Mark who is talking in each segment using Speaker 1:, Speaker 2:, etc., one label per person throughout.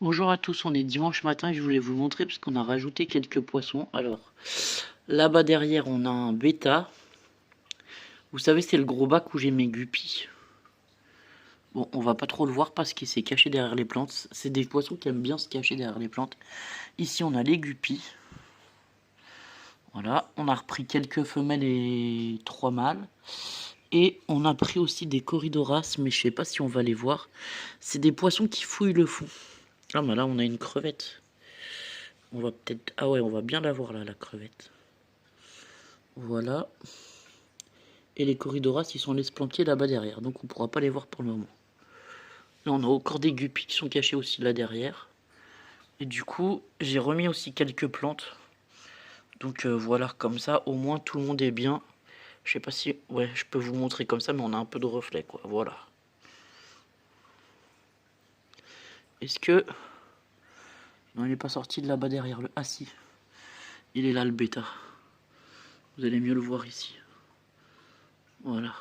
Speaker 1: Bonjour à tous, on est dimanche matin et je voulais vous montrer parce qu'on a rajouté quelques poissons. Alors, là-bas derrière, on a un bêta. Vous savez, c'est le gros bac où j'ai mes guppies. Bon, on va pas trop le voir parce qu'il s'est caché derrière les plantes. C'est des poissons qui aiment bien se cacher derrière les plantes. Ici, on a les guppies. Voilà, on a repris quelques femelles et 3 mâles. Et on a pris aussi des corydoras, mais je sais pas si on va les voir. C'est des poissons qui fouillent le fond. Ah, bah là, on a une crevette. On va peut-être... Ah ouais, on va bien la voir là, la crevette. Voilà. Et les corydoras, ils sont laissés planquer là-bas derrière. Donc on pourra pas les voir pour le moment. Là, on a encore des guppies qui sont cachés aussi là derrière. Et du coup, j'ai remis aussi quelques plantes. Donc voilà, comme ça, au moins tout le monde est bien. Je sais pas si... Ouais, je peux vous montrer comme ça, mais on a un peu de reflet, quoi. Voilà. Est-ce que... Non, il n'est pas sorti de là-bas derrière le... Ah si. Il est là, le bêta. Vous allez mieux le voir ici. Voilà.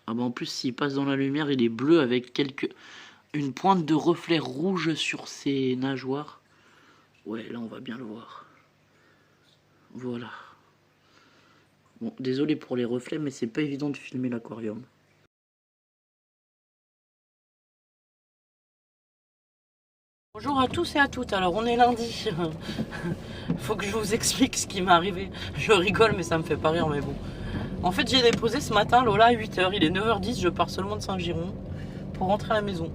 Speaker 1: Ah bah en plus, s'il passe dans la lumière, il est bleu avec une pointe de reflet rouge sur ses nageoires. Ouais, là, on va bien le voir. Voilà. Bon, désolé pour les reflets, mais c'est pas évident de filmer l'aquarium. Bonjour à tous et à toutes, alors on est lundi. Faut que je vous explique ce qui m'est arrivé. Je rigole mais ça me fait pas rire, mais bon. En fait, j'ai déposé ce matin Lola à 8 h, il est 9 h 10, je pars seulement de Saint-Giron pour rentrer à la maison.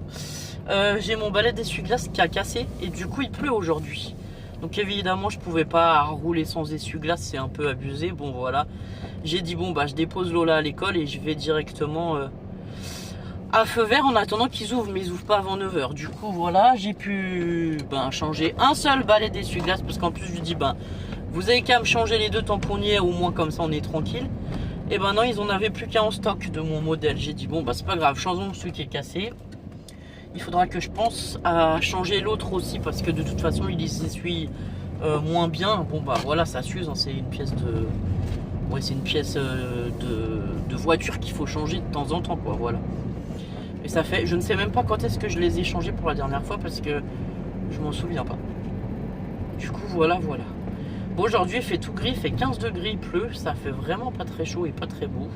Speaker 1: J'ai mon balai d'essuie-glace qui a cassé et du coup il pleut aujourd'hui. Donc évidemment je pouvais pas rouler sans essuie-glace, c'est un peu abusé. Bon voilà, j'ai dit bon bah je dépose Lola à l'école et je vais directement à feu vert en attendant qu'ils ouvrent, mais ils ouvrent pas avant 9 h. Du coup voilà, j'ai pu changer un seul balai d'essuie-glace parce qu'en plus je lui dis vous avez qu'à me changer les deux tamponniers, au moins comme ça on est tranquille. Et non, ils en avaient plus qu'un en stock de mon modèle. J'ai dit bon c'est pas grave, changeons celui qui est cassé. Il faudra que je pense à changer l'autre aussi parce que de toute façon il s'essuie moins bien. Bon voilà, ça s'use, hein, c'est une pièce de... Ouais, c'est une pièce de voiture qu'il faut changer de temps en temps, quoi, voilà. Et ça fait... Je ne sais même pas quand est-ce que je les ai changés pour la dernière fois parce que je m'en souviens pas. Du coup, voilà. Bon, aujourd'hui il fait tout gris, il fait 15 degrés, il pleut. Ça fait vraiment pas très chaud et pas très beau.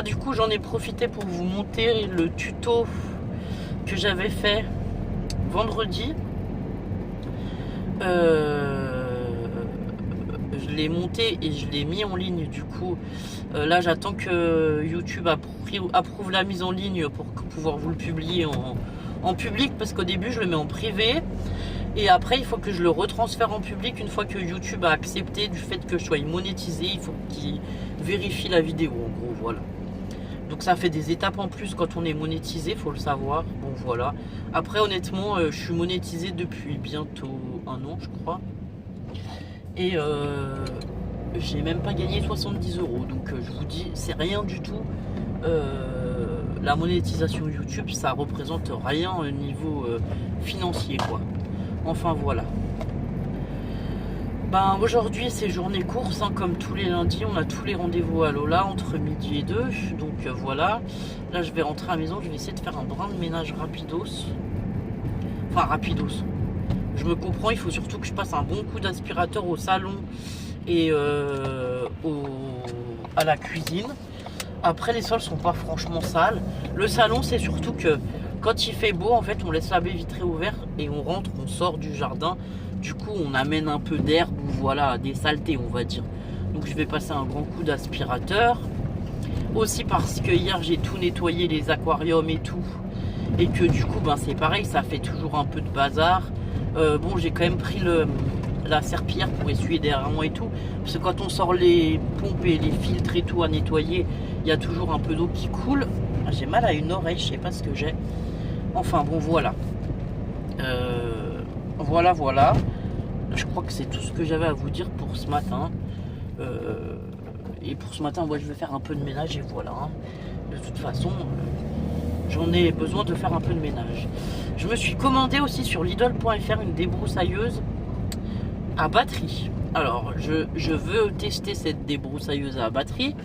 Speaker 1: Du coup j'en ai profité pour vous montrer le tuto que j'avais fait vendredi. Je l'ai monté et je l'ai mis en ligne. Du coup là j'attends que YouTube approuve la mise en ligne pour pouvoir vous le publier en public, parce qu'au début je le mets en privé et après il faut que je le retransfère en public une fois que YouTube a accepté du fait que je sois monétisé. Il faut qu'il vérifie la vidéo, en gros, voilà. Donc ça fait des étapes en plus quand on est monétisé, faut le savoir. Bon voilà. Après honnêtement, je suis monétisé depuis bientôt 1 an, je crois. Et j'ai même pas gagné 70 €. Donc je vous dis, c'est rien du tout. La monétisation YouTube, ça représente rien au niveau financier, quoi. Enfin voilà. Aujourd'hui c'est journée course, hein, comme tous les lundis. On a tous les rendez-vous à Lola entre midi et 2. Donc voilà. Là je vais rentrer à la maison. Je vais essayer de faire un brin de ménage rapidos. Enfin rapidos. Je me comprends, il faut surtout que je passe un bon coup d'aspirateur au salon et à la cuisine. Après les sols sont pas franchement sales. Le salon c'est surtout que quand il fait beau, en fait on laisse la baie vitrée ouverte et on rentre, on sort du jardin. Du coup on amène un peu d'herbe ou voilà, des saletés on va dire. Donc je vais passer un grand coup d'aspirateur. Aussi parce que hier j'ai tout nettoyé, les aquariums et tout. Et que du coup c'est pareil, ça fait toujours un peu de bazar. Bon j'ai quand même pris la serpillière pour essuyer derrière moi et tout. Parce que quand on sort les pompes et les filtres et tout à nettoyer, il y a toujours un peu d'eau qui coule. J'ai mal à une oreille, je sais pas ce que j'ai. Enfin bon voilà. Voilà. Je crois que c'est tout ce que j'avais à vous dire pour ce matin. Et pour ce matin, je vais faire un peu de ménage et voilà. Hein. De toute façon, j'en ai besoin de faire un peu de ménage. Je me suis commandé aussi sur Lidl.fr une débroussailleuse à batterie. Alors, je veux tester cette débroussailleuse à batterie.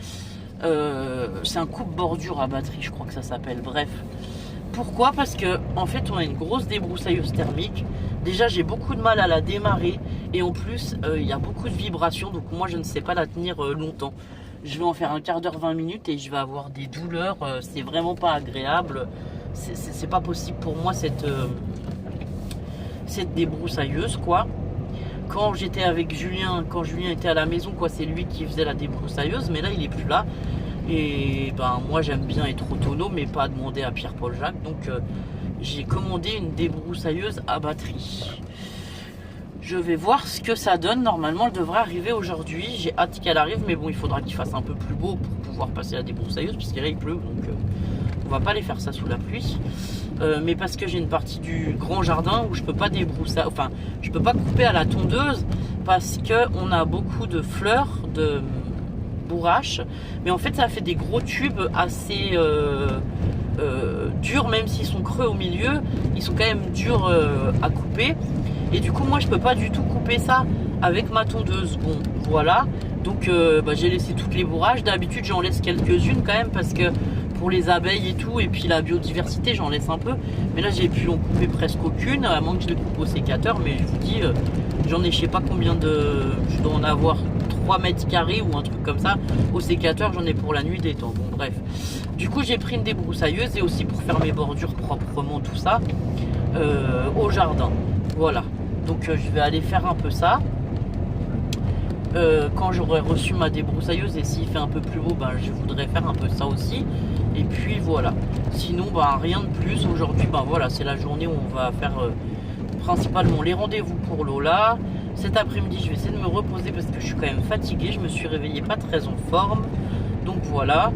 Speaker 1: C'est un coupe-bordure à batterie, je crois que ça s'appelle. Bref, Pourquoi? Parce que en fait on a une grosse débroussailleuse thermique. Déjà j'ai beaucoup de mal à la démarrer et en plus il y a beaucoup de vibrations, donc moi je ne sais pas la tenir longtemps. Je vais en faire un quart d'heure, 20 minutes et je vais avoir des douleurs, c'est vraiment pas agréable. C'est pas possible pour moi cette débroussailleuse quoi. Quand j'étais avec Julien, quand Julien était à la maison quoi, c'est lui qui faisait la débroussailleuse, mais là il est plus là. Et ben moi j'aime bien être autonome mais pas demander à Pierre-Paul Jacques, donc j'ai commandé une débroussailleuse à batterie. Je vais voir ce que ça donne. Normalement elle devrait arriver aujourd'hui, j'ai hâte qu'elle arrive, mais bon il faudra qu'il fasse un peu plus beau pour pouvoir passer la débroussailleuse puisque là il pleut, donc on va pas aller faire ça sous la pluie. Mais parce que j'ai une partie du grand jardin où je peux pas débroussailler, enfin je peux pas couper à la tondeuse parce que on a beaucoup de fleurs, de bourrache, mais en fait ça fait des gros tubes assez durs, même s'ils sont creux au milieu, ils sont quand même durs à couper, et du coup moi je peux pas du tout couper ça avec ma tondeuse. Bon voilà, donc j'ai laissé toutes les bourrages. D'habitude j'en laisse quelques-unes quand même parce que pour les abeilles et tout, et puis la biodiversité j'en laisse un peu, mais là j'ai pu en couper presque aucune, à moins que je les coupe au sécateur, mais je vous dis j'en ai je sais pas combien de, je dois en avoir 3 mètres carrés ou un truc comme ça. Au sécateur j'en ai pour la nuit des temps. Bon bref, du coup j'ai pris une débroussailleuse et aussi pour faire mes bordures proprement tout ça au jardin. Voilà, donc je vais aller faire un peu ça quand j'aurai reçu ma débroussailleuse, et s'il fait un peu plus beau, ben, je voudrais faire un peu ça aussi. Et puis voilà, sinon ben, rien de plus. Aujourd'hui ben, voilà, c'est la journée où on va faire principalement les rendez-vous pour Lola. Cet après-midi je vais essayer de me reposer parce que je suis quand même fatiguée, je me suis réveillée pas très en forme, donc voilà.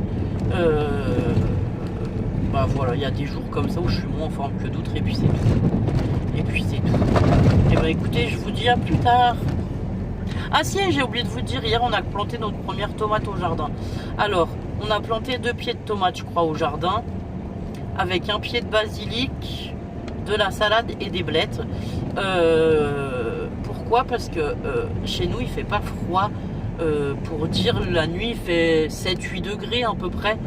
Speaker 1: Bah voilà, il y a des jours comme ça où je suis moins en forme que d'autres, et puis c'est tout. Et puis c'est tout. Et bah écoutez, je vous dis à plus tard. Ah si, j'ai oublié de vous dire, hier on a planté notre première tomate au jardin. Alors, on a planté 2 pieds de tomates je crois au jardin, avec un pied de basilic, de la salade et des blettes. Pourquoi? Parce que chez nous il fait pas froid, pour dire la nuit il fait 7-8 degrés à peu près,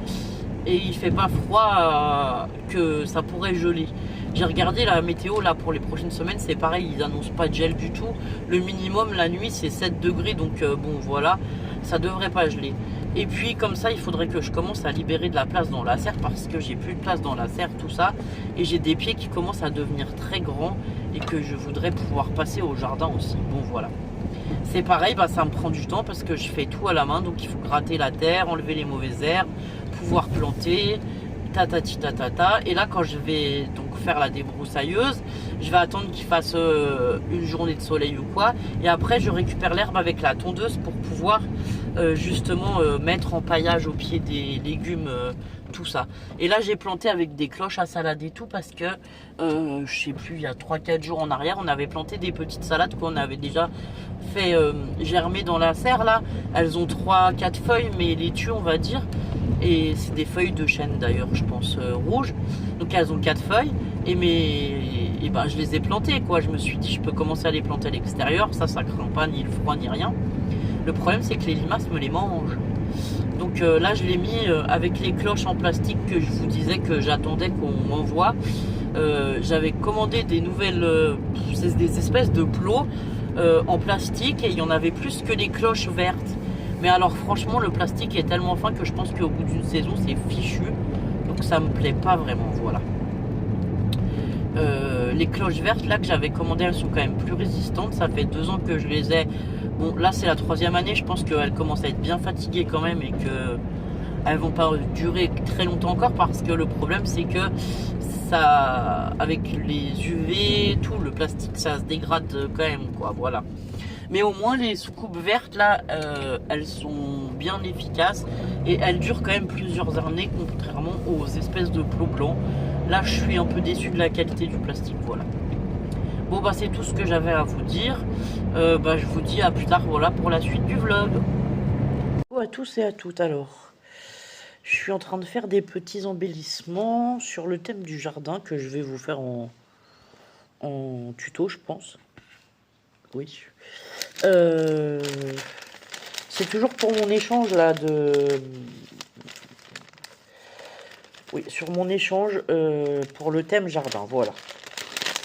Speaker 1: et il fait pas froid que ça pourrait geler. J'ai regardé la météo là pour les prochaines semaines, c'est pareil, ils annoncent pas de gel du tout. Le minimum la nuit c'est 7 degrés, donc bon voilà, ça devrait pas geler. Et puis comme ça il faudrait que je commence à libérer de la place dans la serre, parce que j'ai plus de place dans la serre, tout ça, et j'ai des pieds qui commencent à devenir très grands et que je voudrais pouvoir passer au jardin aussi. Bon voilà, c'est pareil, bah, ça me prend du temps parce que je fais tout à la main, donc il faut gratter la terre, enlever les mauvaises herbes, pouvoir planter, tatati tatata. Et là quand je vais donc faire la débroussailleuse, je vais attendre qu'il fasse une journée de soleil ou quoi, et après je récupère l'herbe avec la tondeuse pour pouvoir justement mettre en paillage au pied des légumes, tout ça. Et là j'ai planté avec des cloches à salade et tout, parce que je sais plus, il y a 3-4 jours en arrière on avait planté des petites salades qu'on avait déjà fait germer dans la serre là. Elles ont 3-4 feuilles mais laitues on va dire, et c'est des feuilles de chêne d'ailleurs je pense, rouges, donc elles ont 4 feuilles, et ben je les ai plantées quoi. Je me suis dit je peux commencer à les planter à l'extérieur, ça craint pas ni le froid ni rien. Le problème c'est que les limaces me les mangent, donc là je l'ai mis avec les cloches en plastique que je vous disais que j'attendais qu'on m'envoie. J'avais commandé des nouvelles, c'est des espèces de plots en plastique, et il y en avait plus que les cloches vertes. Mais alors franchement le plastique est tellement fin que je pense qu'au bout d'une saison c'est fichu, donc ça me plaît pas vraiment. Voilà. Les cloches vertes là que j'avais commandées, elles sont quand même plus résistantes, ça fait 2 ans que je les ai. Bon là c'est la 3e année, je pense qu'elles commencent à être bien fatiguées quand même, et que elles vont pas durer très longtemps encore, parce que le problème c'est que ça, avec les UV, tout le plastique ça se dégrade quand même quoi. Voilà. Mais au moins les soucoupes vertes là, elles sont bien efficaces et elles durent quand même plusieurs années, contrairement aux espèces de plots blancs. Là je suis un peu déçu de la qualité du plastique. Voilà. Bon bah c'est tout ce que j'avais à vous dire. Bah, je vous dis à plus tard, voilà, pour la suite du vlog. Bonjour à tous et à toutes. Alors je suis en train de faire des petits embellissements sur le thème du jardin que je vais vous faire en tuto je pense. Oui. C'est toujours pour mon échange là Oui, sur mon échange pour le thème jardin, voilà.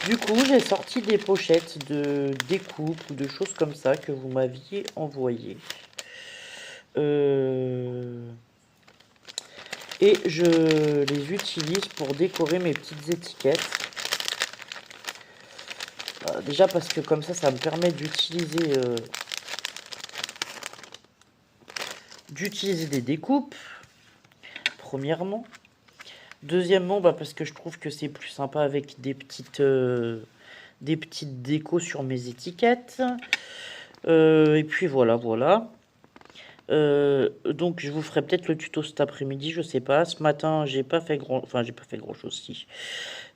Speaker 1: Du coup, j'ai sorti des pochettes de découpe ou de choses comme ça que vous m'aviez envoyées. Et je les utilise pour décorer mes petites étiquettes. Déjà parce que comme ça me permet d'utiliser des découpes, premièrement. Deuxièmement, parce que je trouve que c'est plus sympa avec des petites décos sur mes étiquettes. Et puis voilà. Donc je vous ferai peut-être le tuto cet après-midi, je sais pas. Ce matin, j'ai pas fait grand chose si.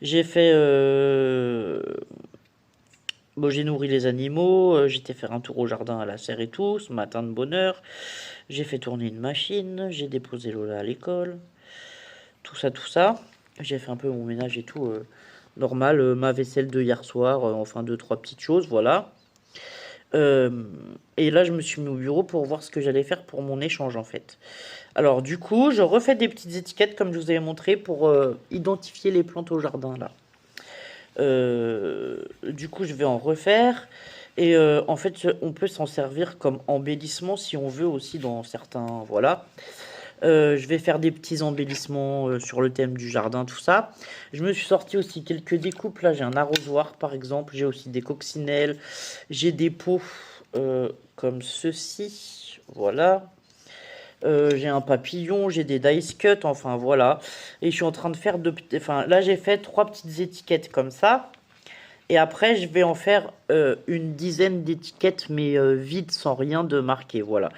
Speaker 1: J'ai fait bon, j'ai nourri les animaux, j'étais faire un tour au jardin à la serre et tout, ce matin de bonne heure. J'ai fait tourner une machine, j'ai déposé Lola à l'école. Tout ça. J'ai fait un peu mon ménage et tout normal, ma vaisselle de hier soir, enfin deux trois petites choses, voilà. Et là, je me suis mis au bureau pour voir ce que j'allais faire pour mon échange en fait. Alors du coup, je refais des petites étiquettes comme je vous avais montré pour identifier les plantes au jardin là. Du coup, je vais en refaire. Et en fait, on peut s'en servir comme embellissement si on veut aussi dans certains... Voilà. Je vais faire des petits embellissements sur le thème du jardin, tout ça. Je me suis sorti aussi quelques découpes. Là, j'ai un arrosoir, par exemple. J'ai aussi des coccinelles. J'ai des pots comme ceci. Voilà. J'ai un papillon, j'ai des dice cut, enfin voilà. Et je suis en train de faire enfin là j'ai fait 3 petites étiquettes comme ça. Et après je vais en faire une dizaine d'étiquettes mais vides sans rien de marqué, voilà.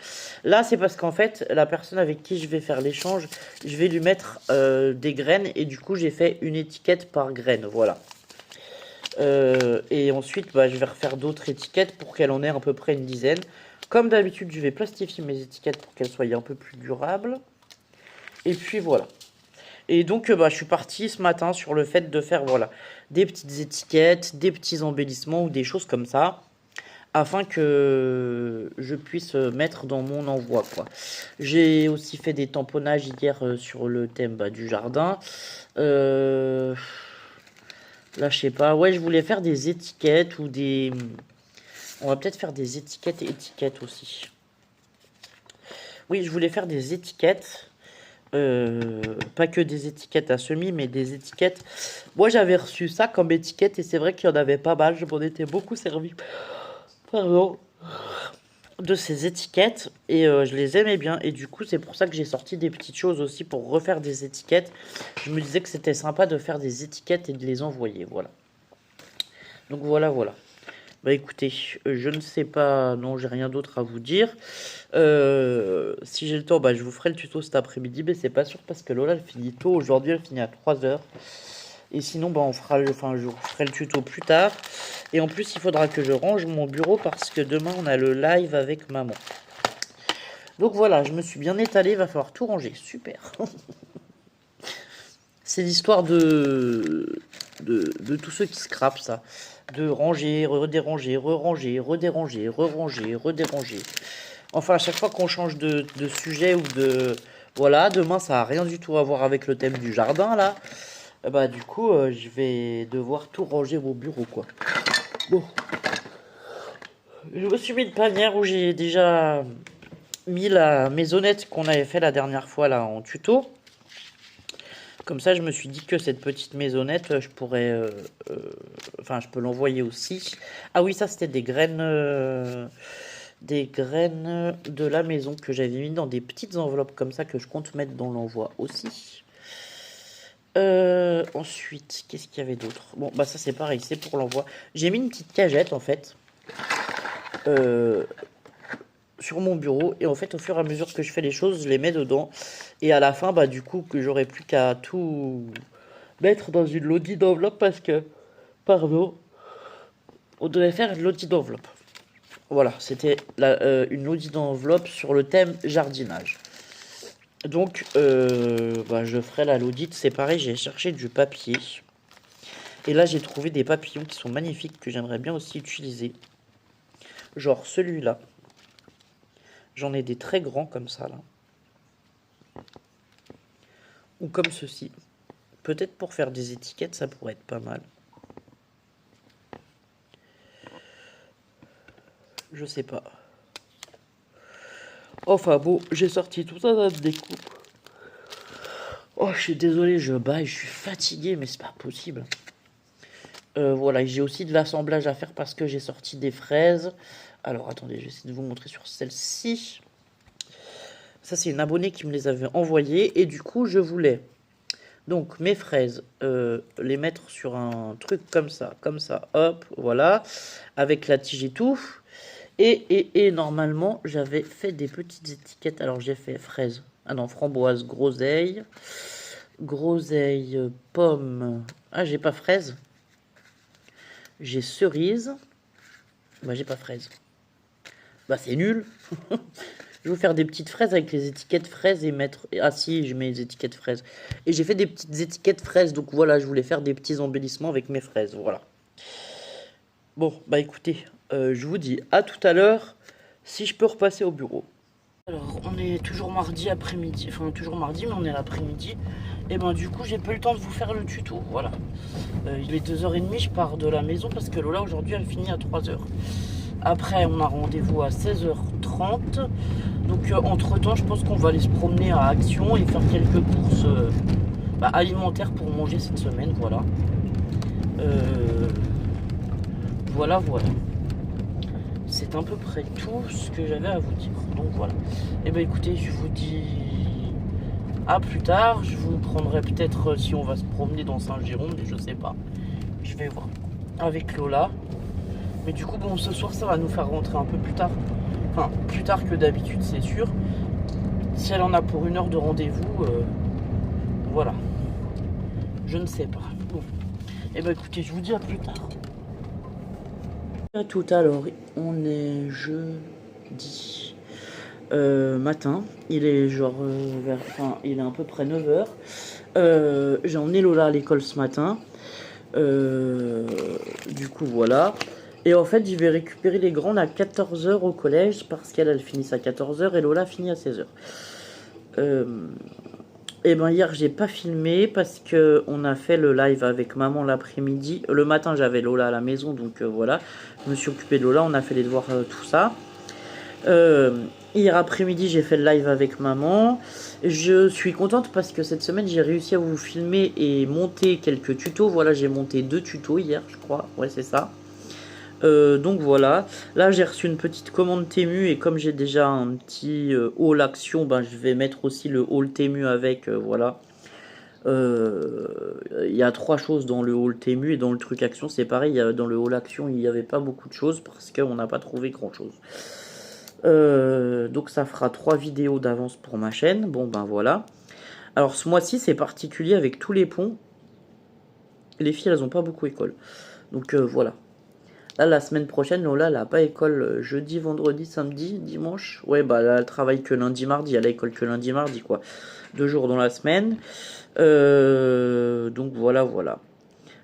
Speaker 1: Là c'est parce qu'en fait la personne avec qui je vais faire l'échange, je vais lui mettre des graines et du coup j'ai fait une étiquette par graine, voilà. Et ensuite je vais refaire d'autres étiquettes pour qu'elle en ait à peu près une dizaine. Comme d'habitude, je vais plastifier mes étiquettes pour qu'elles soient un peu plus durables. Et puis voilà. Et donc, je suis parti ce matin sur le fait de faire voilà, des petites étiquettes, des petits embellissements ou des choses comme ça, afin que je puisse mettre dans mon envoi, quoi. J'ai aussi fait des tamponnages hier sur le thème du jardin. Là, je sais pas. Ouais, je voulais faire des étiquettes ou des... On va peut-être faire des étiquettes aussi. Oui, je voulais faire des étiquettes. Pas que des étiquettes à semis, mais des étiquettes. Moi, j'avais reçu ça comme étiquette et c'est vrai qu'il y en avait pas mal. Je m'en étais beaucoup servi. Pardon. De ces étiquettes et je les aimais bien. Et du coup, c'est pour ça que j'ai sorti des petites choses aussi pour refaire des étiquettes. Je me disais que c'était sympa de faire des étiquettes et de les envoyer. Voilà. Donc voilà. Bah écoutez, je ne sais pas, non, j'ai rien d'autre à vous dire. Si j'ai le temps, je vous ferai le tuto cet après-midi, mais c'est pas sûr parce que Lola elle finit tôt. Aujourd'hui, elle finit à 3 heures. Et sinon, je vous ferai le tuto plus tard. Et en plus, il faudra que je range mon bureau parce que demain, on a le live avec maman. Donc voilà, je me suis bien étalé, il va falloir tout ranger. Super. C'est l'histoire de tous ceux qui scrapent ça. De ranger, redéranger, re-ranger, redéranger, re-ranger, redéranger. Enfin, à chaque fois qu'on change de sujet ou de... Voilà, demain, ça n'a rien du tout à voir avec le thème du jardin, là. Du coup, je vais devoir tout ranger au bureau, quoi. Bon. Je me suis mis une panière où j'ai déjà mis la maisonnette qu'on avait fait la dernière fois, là, en tuto. Comme ça, je me suis dit que cette petite maisonnette, je pourrais... enfin, je peux l'envoyer aussi. Ah oui, ça, c'était des graines de la maison que j'avais mis dans des petites enveloppes comme ça que je compte mettre dans l'envoi aussi. Ensuite, qu'est-ce qu'il y avait d'autre? Bon, ça c'est pareil, c'est pour l'envoi. J'ai mis une petite cagette en fait sur mon bureau et en fait au fur et à mesure que je fais les choses, je les mets dedans et à la fin, du coup, que j'aurai plus qu'à tout mettre dans une l'audit d'enveloppe parce que, pardon, on devait faire une l'audit d'enveloppe. Voilà, c'était une audit d'enveloppe sur le thème jardinage. Donc, je ferai la l'audit. C'est pareil, j'ai cherché du papier. Et là, j'ai trouvé des papillons qui sont magnifiques que j'aimerais bien aussi utiliser. Genre celui-là. J'en ai des très grands comme ça, là. Ou comme ceci. Peut-être pour faire des étiquettes, ça pourrait être pas mal. Je sais pas. Enfin bon, j'ai sorti tout ça de découpe. Oh, je suis désolé, je baille, je suis fatigué, mais c'est pas possible. Voilà, j'ai aussi de l'assemblage à faire parce que j'ai sorti des fraises. Alors attendez, je vais essayer de vous montrer sur celle-ci. Ça, c'est une abonnée qui me les avait envoyées. Et du coup, je voulais donc mes fraises, les mettre sur un truc comme ça, hop, voilà, avec la tige et tout. Et normalement, j'avais fait des petites étiquettes. Alors, j'ai fait fraises. Ah non, framboise, groseille, pomme. Ah, j'ai pas fraise. J'ai cerise. Bah, j'ai pas fraise. Bah, c'est nul. Je vais vous faire des petites fraises avec les étiquettes fraises et mettre... Ah si, je mets les étiquettes fraises. Et j'ai fait des petites étiquettes fraises. Donc voilà, je voulais faire des petits embellissements avec mes fraises. Voilà. Bon, bah écoutez, je vous dis à tout à l'heure si je peux repasser au bureau. Alors, on est toujours mardi après-midi. Enfin, toujours mardi, mais on est à l'après-midi. Et ben du coup, j'ai pas eu le temps de vous faire le tuto. Voilà. Il est 2h30, je pars de la maison parce que Lola, aujourd'hui, elle finit à 3h. Après, on a rendez-vous à 16h30. Donc, entre-temps, je pense qu'on va aller se promener à Action et faire quelques courses alimentaires pour manger cette semaine. Voilà. Voilà. C'est à peu près tout ce que j'avais à vous dire. Donc, voilà. Et ben écoutez, je vous dis à plus tard. Je vous prendrai peut-être si on va se promener dans Saint-Jérôme, je sais pas. Je vais voir avec Lola. Mais du coup, bon, ce soir, ça va nous faire rentrer un peu plus tard. Enfin, plus tard que d'habitude, c'est sûr. Si elle en a pour 1 heure de rendez-vous, voilà. Je ne sais pas. Bon. Et ben écoutez, je vous dis à plus tard. À tout à l'heure, on est jeudi matin. Il est genre il est à peu près 9h. J'ai emmené Lola à l'école ce matin. Du coup, voilà. Et en fait, je vais récupérer les grandes à 14h au collège parce qu'elle finit à 14h et Lola finit à 16h. Et ben hier, j'ai pas filmé parce que on a fait le live avec maman l'après-midi. Le matin, j'avais Lola à la maison, donc voilà. Je me suis occupé de Lola, on a fait les devoirs, tout ça. Hier après-midi, j'ai fait le live avec maman. Je suis contente parce que cette semaine, j'ai réussi à vous filmer et monter quelques tutos. Voilà, j'ai monté 2 tutos hier, je crois. Ouais, c'est ça. Donc voilà, là j'ai reçu une petite commande Temu et comme j'ai déjà un petit haul action, ben, je vais mettre aussi le haul Temu avec, voilà. Il y a 3 choses dans le haul Temu et dans le truc action c'est pareil, dans le haul action il n'y avait pas beaucoup de choses parce qu'on n'a pas trouvé grand chose. Donc ça fera 3 vidéos d'avance pour ma chaîne, bon ben voilà. Alors ce mois-ci c'est particulier avec tous les ponts, les filles elles ont pas beaucoup école, donc voilà. Là, la semaine prochaine, Lola, elle n'a pas école jeudi, vendredi, samedi, dimanche. Ouais, bah là, elle travaille que lundi, mardi. Elle a école que lundi, mardi, quoi. 2 jours dans la semaine. Donc voilà.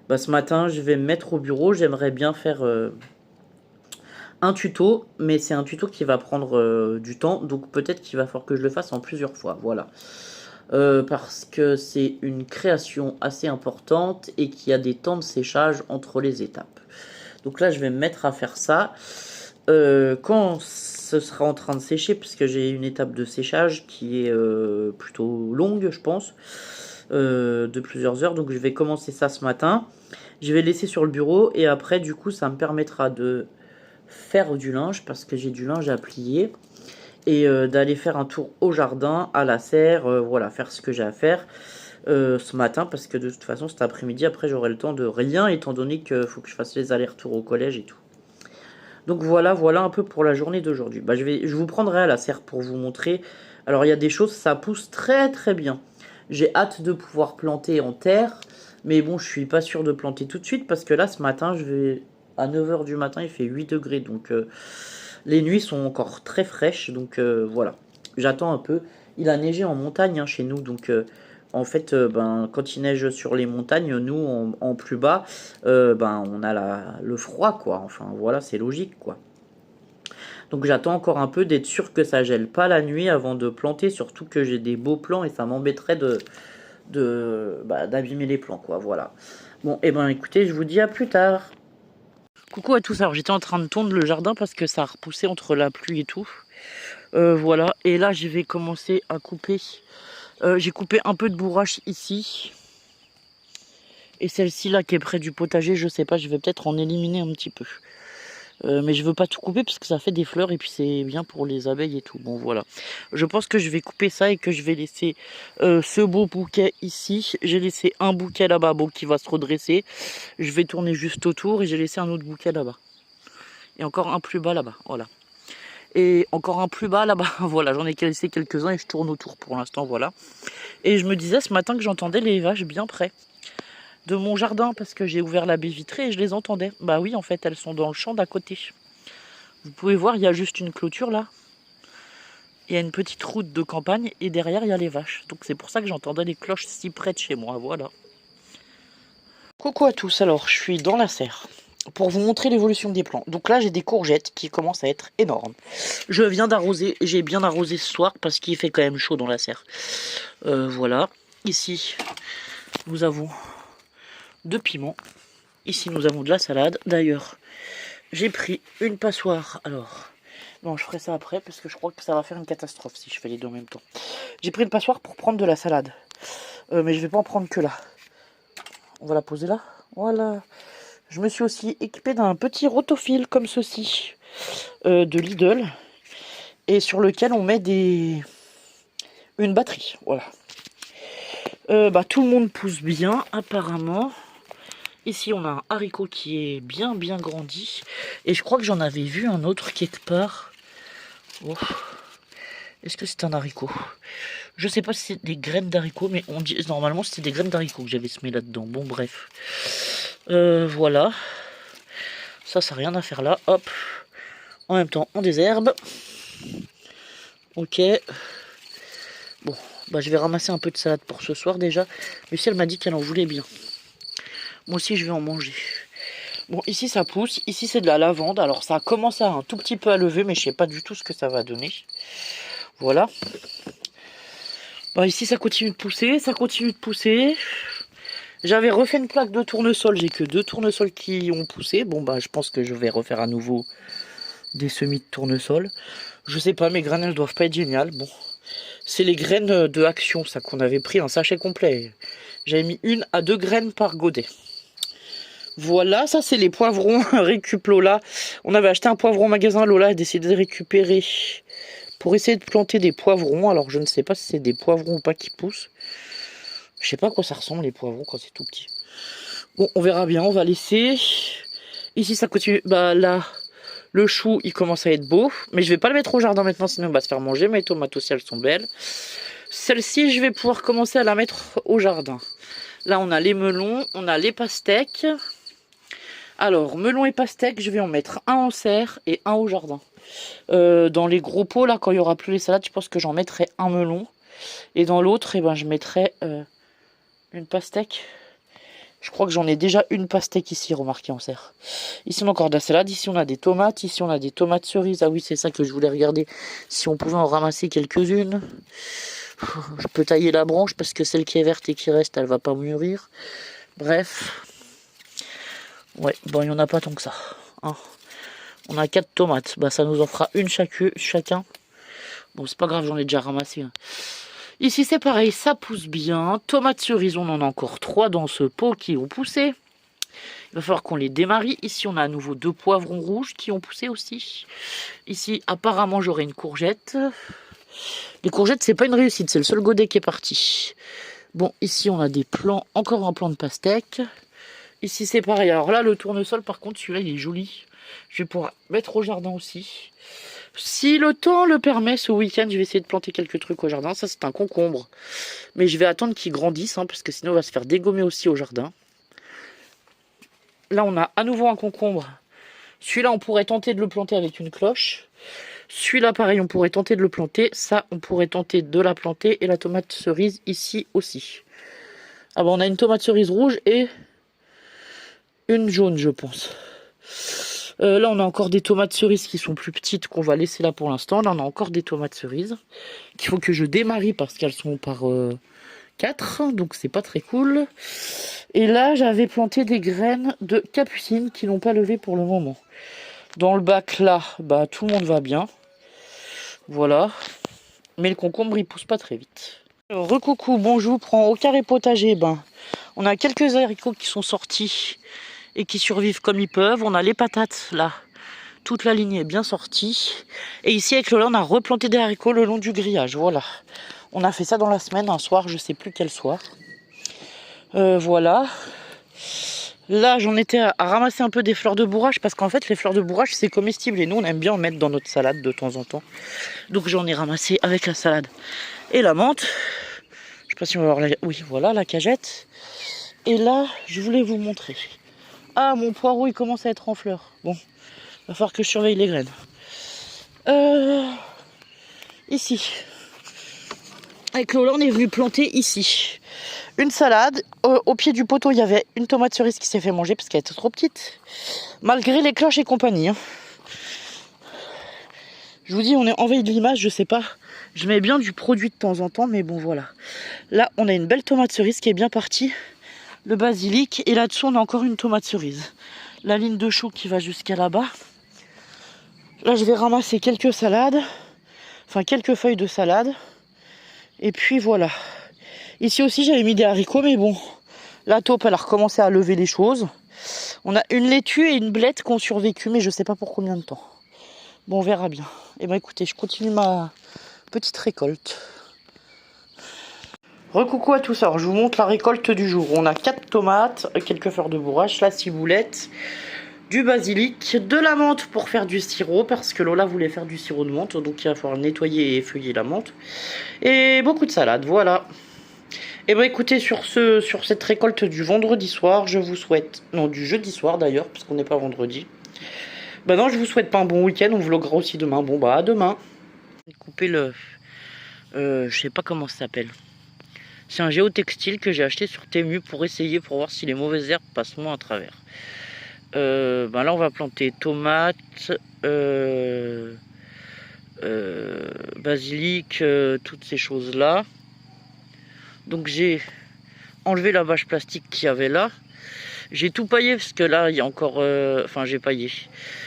Speaker 1: Bah, ce matin, je vais me mettre au bureau. J'aimerais bien faire un tuto. Mais c'est un tuto qui va prendre du temps. Donc peut-être qu'il va falloir que je le fasse en plusieurs fois. Voilà. Parce que c'est une création assez importante et qu'il y a des temps de séchage entre les étapes. Donc là, je vais me mettre à faire ça. Quand ce sera en train de sécher, puisque j'ai une étape de séchage qui est plutôt longue, je pense, de plusieurs heures. Donc je vais commencer ça ce matin. Je vais laisser sur le bureau et après, du coup, ça me permettra de faire du linge, parce que j'ai du linge à plier. Et d'aller faire un tour au jardin, à la serre, voilà, faire ce que j'ai à faire. Ce matin parce que de toute façon cet après-midi après j'aurai le temps de rien étant donné qu'il faut que je fasse les allers-retours au collège et tout. Donc voilà un peu pour la journée d'aujourd'hui. Bah, je vous prendrai à la serre pour vous montrer. Alors il y a des choses, ça pousse très très bien. J'ai hâte de pouvoir planter en terre, mais bon je suis pas sûr de planter tout de suite parce que là ce matin je vais à 9h du matin, il fait 8 degrés donc les nuits sont encore très fraîches donc voilà. J'attends un peu. Il a neigé en montagne chez nous donc en fait, quand il neige sur les montagnes, nous, en plus bas, on a le froid, quoi. Enfin, voilà, c'est logique, quoi. Donc j'attends encore un peu d'être sûr que ça gèle pas la nuit avant de planter, surtout que j'ai des beaux plants et ça m'embêterait d'abîmer les plants, quoi, voilà. Bon, et ben écoutez, je vous dis à plus tard. Coucou à tous, alors j'étais en train de tondre le jardin parce que ça a repoussé entre la pluie et tout. Voilà, et là je vais commencer à couper. J'ai coupé un peu de bourrache ici. Et celle-ci là qui est près du potager, je sais pas, je vais peut-être en éliminer un petit peu. Mais je veux pas tout couper parce que ça fait des fleurs et puis c'est bien pour les abeilles et tout. Bon voilà. Je pense que je vais couper ça et que je vais laisser ce beau bouquet ici. J'ai laissé un bouquet là-bas bon, qui va se redresser. Je vais tourner juste autour et j'ai laissé un autre bouquet là-bas. Et encore un plus bas là-bas. Voilà. Et encore un plus bas là-bas. Voilà, j'en ai laissé quelques-uns et je tourne autour pour l'instant. Voilà. Et je me disais ce matin que j'entendais les vaches bien près de mon jardin parce que j'ai ouvert la baie vitrée et je les entendais. Bah oui, en fait, elles sont dans le champ d'à côté. Vous pouvez voir, il y a juste une clôture là. Il y a une petite route de campagne et derrière, il y a les vaches. Donc c'est pour ça que j'entendais les cloches si près de chez moi, voilà. Coucou à tous, alors je suis dans la serre pour vous montrer l'évolution des plants. Donc là, j'ai des courgettes qui commencent à être énormes. Je viens d'arroser, j'ai bien arrosé ce soir parce qu'il fait quand même chaud dans la serre. Voilà, ici, nous avons 2 piments. Ici, nous avons de la salade. D'ailleurs, j'ai pris une passoire. Alors, non, je ferai ça après parce que je crois que ça va faire une catastrophe si je fais les deux en même temps. J'ai pris une passoire pour prendre de la salade. Mais je vais pas en prendre que là. On va la poser là. Voilà. Je me suis aussi équipée d'un petit rotophile comme ceci. De Lidl. Et sur lequel on met une batterie. Voilà. Tout le monde pousse bien apparemment. Ici, on a un haricot qui est bien grandi. Et je crois que j'en avais vu un autre quelque part. Oh. Est-ce que c'est un haricot? Je sais pas si c'est des graines d'haricots, mais on dit normalement c'était des graines d'haricots que j'avais semé là-dedans. Bon, bref. Voilà. Ça n'a rien à faire là. Hop. En même temps, on désherbe. Ok. Bon, je vais ramasser un peu de salade pour ce soir déjà. Lucie, elle m'a dit qu'elle en voulait bien. Moi aussi, je vais en manger. Bon, ici, ça pousse. Ici, c'est de la lavande. Alors, ça a commencé un tout petit peu à lever, mais je sais pas du tout ce que ça va donner. Voilà. Ici, ça continue de pousser. Ça continue de pousser. J'avais refait une plaque de tournesol. J'ai que 2 tournesols qui ont poussé. Bon, je pense que je vais refaire à nouveau des semis de tournesol. Je sais pas, mes graines, elles doivent pas être géniales. Bon, c'est les graines de Action, ça, qu'on avait pris un sachet complet. J'avais mis 1 à 2 graines par godet. Voilà, ça c'est les poivrons récup Lola. On avait acheté un poivron au magasin, Lola a décidé de récupérer pour essayer de planter des poivrons. Alors je ne sais pas si c'est des poivrons ou pas qui poussent. Je sais pas à quoi ça ressemble les poivrons quand c'est tout petit. Bon, on verra bien, on va laisser. Ici ça continue, là, le chou il commence à être beau. Mais je vais pas le mettre au jardin maintenant, sinon on va se faire manger. Mes tomates aussi elles sont belles. Celle-ci je vais pouvoir commencer à la mettre au jardin. Là on a les melons, on a les pastèques. Alors, melon et pastèque, je vais en mettre un en serre et un au jardin. Dans les gros pots, là, quand il n'y aura plus les salades, je pense que j'en mettrai un melon. Et dans l'autre, je mettrai une pastèque. Je crois que j'en ai déjà une pastèque ici, remarquée en serre. Ici, on a encore de la salade. Ici, on a des tomates. Ici, on a des tomates cerises. Ah oui, c'est ça que je voulais regarder. Si on pouvait en ramasser quelques-unes. Je peux tailler la branche parce que celle qui est verte et qui reste, elle va pas mûrir. Bref. Ouais, il n'y en a pas tant que ça. Hein. On a 4 tomates. Ça nous en fera une chacun. Bon, c'est pas grave, j'en ai déjà ramassé. Hein. Ici, c'est pareil, ça pousse bien. Tomates cerises, on en a encore 3 dans ce pot qui ont poussé. Il va falloir qu'on les démarie. Ici, on a à nouveau 2 poivrons rouges qui ont poussé aussi. Ici, apparemment, j'aurai une courgette. Les courgettes, c'est pas une réussite. C'est le seul godet qui est parti. Bon, ici, on a des plants, encore un plant de pastèque. Ici, c'est pareil. Alors là, le tournesol, par contre, celui-là, il est joli. Je vais pouvoir mettre au jardin aussi. Si le temps le permet, ce week-end, je vais essayer de planter quelques trucs au jardin. Ça, c'est un concombre. Mais je vais attendre qu'il grandisse, parce que sinon, il va se faire dégommer aussi au jardin. Là, on a à nouveau un concombre. Celui-là, on pourrait tenter de le planter avec une cloche. Celui-là, pareil, on pourrait tenter de le planter. Ça, on pourrait tenter de la planter. Et la tomate cerise, ici aussi. Ah on a une tomate cerise rouge et une jaune, je pense. Là, on a encore des tomates cerises qui sont plus petites qu'on va laisser là pour l'instant. Là, on a encore des tomates cerises qu'il faut que je démarie parce qu'elles sont par 4, donc c'est pas très cool. Et là, j'avais planté des graines de capucine qui n'ont pas levé pour le moment. Dans le bac, là, bah tout le monde va bien. Voilà. Mais le concombre, il pousse pas très vite. Recoucou, bon, je vous prends au carré potager. Ben, on a quelques haricots qui sont sortis et qui survivent comme ils peuvent. On a les patates, là. Toute la ligne est bien sortie. Et ici, avec Lola, on a replanté des haricots le long du grillage. Voilà. On a fait ça dans la semaine, un soir, je sais plus quel soir. Voilà. Là, j'en étais à ramasser un peu des fleurs de bourrache parce qu'en fait, les fleurs de bourrache, c'est comestible et nous, on aime bien en mettre dans notre salade de temps en temps. Donc, j'en ai ramassé avec la salade et la menthe. Je sais pas si on va voir la... Oui, voilà, la cagette. Et là, je voulais vous montrer. Ah, mon poireau, il commence à être en fleurs. Bon, va falloir que je surveille les graines. Ici. Avec Lola, on est venu planter ici une salade. Au pied du poteau, il y avait une tomate cerise qui s'est fait manger parce qu'elle était trop petite. Malgré les cloches et compagnie. Hein. Je vous dis, on est en veille de l'image, je sais pas. Je mets bien du produit de temps en temps, mais bon, voilà. Là, on a une belle tomate cerise qui est bien partie. Le basilic. Et là-dessous, on a encore une tomate cerise. La ligne de chou qui va jusqu'à là-bas. Là, je vais ramasser quelques salades. Enfin, quelques feuilles de salade. Et puis, voilà. Ici aussi, j'avais mis des haricots, mais bon, la taupe, elle a recommencé à lever les choses. On a une laitue et une blette qui ont survécu, mais je sais pas pour combien de temps. Bon, on verra bien. Et ben écoutez, je continue ma petite récolte. Recoucou à tous, alors je vous montre la récolte du jour. On a 4 tomates, quelques fleurs de bourrache, la ciboulette, du basilic, de la menthe pour faire du sirop, parce que Lola voulait faire du sirop de menthe, donc il va falloir nettoyer et effeuiller la menthe. Et beaucoup de salade, voilà. Et bien écoutez, sur cette récolte du vendredi soir, je vous souhaite... Non, du jeudi soir d'ailleurs, parce qu'on n'est pas vendredi. Ben non, je vous souhaite pas un bon week-end, on vloguera aussi demain. Bon bah à demain. J'ai coupé le... je sais pas comment ça s'appelle. C'est un géotextile que j'ai acheté sur Temu pour essayer, pour voir si les mauvaises herbes passent moins à travers. Ben là on va planter tomates, basilic, toutes ces choses là. Donc j'ai enlevé la bâche plastique qu'il y avait là. J'ai tout paillé parce que là il y a encore... Enfin j'ai paillé.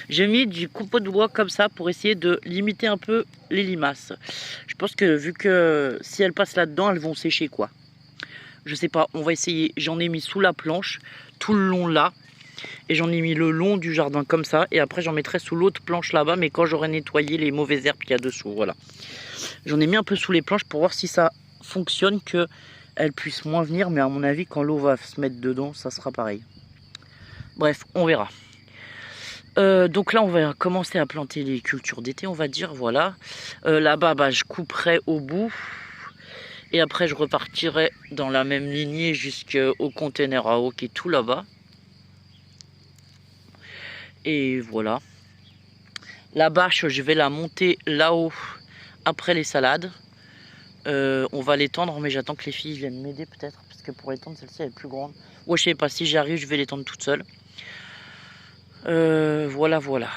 Speaker 1: J'ai mis du coupeau de bois comme ça pour essayer de limiter un peu les limaces. Je pense que vu que si elles passent là-dedans, elles vont sécher quoi. Je sais pas, on va essayer. J'en ai mis sous la planche, tout le long là. Et j'en ai mis le long du jardin comme ça. Et après j'en mettrai sous l'autre planche là-bas. Mais quand j'aurai nettoyé les mauvaises herbes qu'il y a dessous, voilà. J'en ai mis un peu sous les planches pour voir si ça fonctionne, que elles puissent moins venir. Mais à mon avis, quand l'eau va se mettre dedans, ça sera pareil. Bref, on verra. Donc là, on va commencer à planter les cultures d'été, on va dire, voilà. Là-bas, bah, je couperai au bout. Et après, je repartirai dans la même lignée jusqu'au container à eau qui est tout là-bas. Et voilà. La bâche, je vais la monter là-haut après les salades. On va l'étendre, mais j'attends que les filles viennent m'aider peut-être. Parce que pour l'étendre, celle-ci, elle est plus grande. Ouais, je sais pas, si j'y arrive, je vais l'étendre toute seule. Voilà, voilà.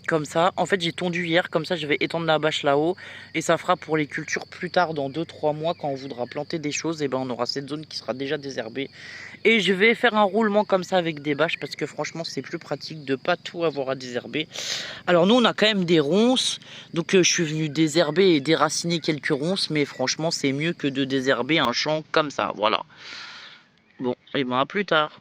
Speaker 1: Comme ça, en fait j'ai tondu hier, comme ça je vais étendre la bâche là-haut. Et ça fera pour les cultures plus tard, dans 2-3 mois, quand on voudra planter des choses. Et ben on aura cette zone qui sera déjà désherbée. Et je vais faire un roulement comme ça avec des bâches, parce que franchement c'est plus pratique de pas tout avoir à désherber. Alors nous on a quand même des ronces, donc je suis venu désherber et déraciner quelques ronces. Mais franchement c'est mieux que de désherber un champ comme ça, voilà. Bon, et ben à plus tard.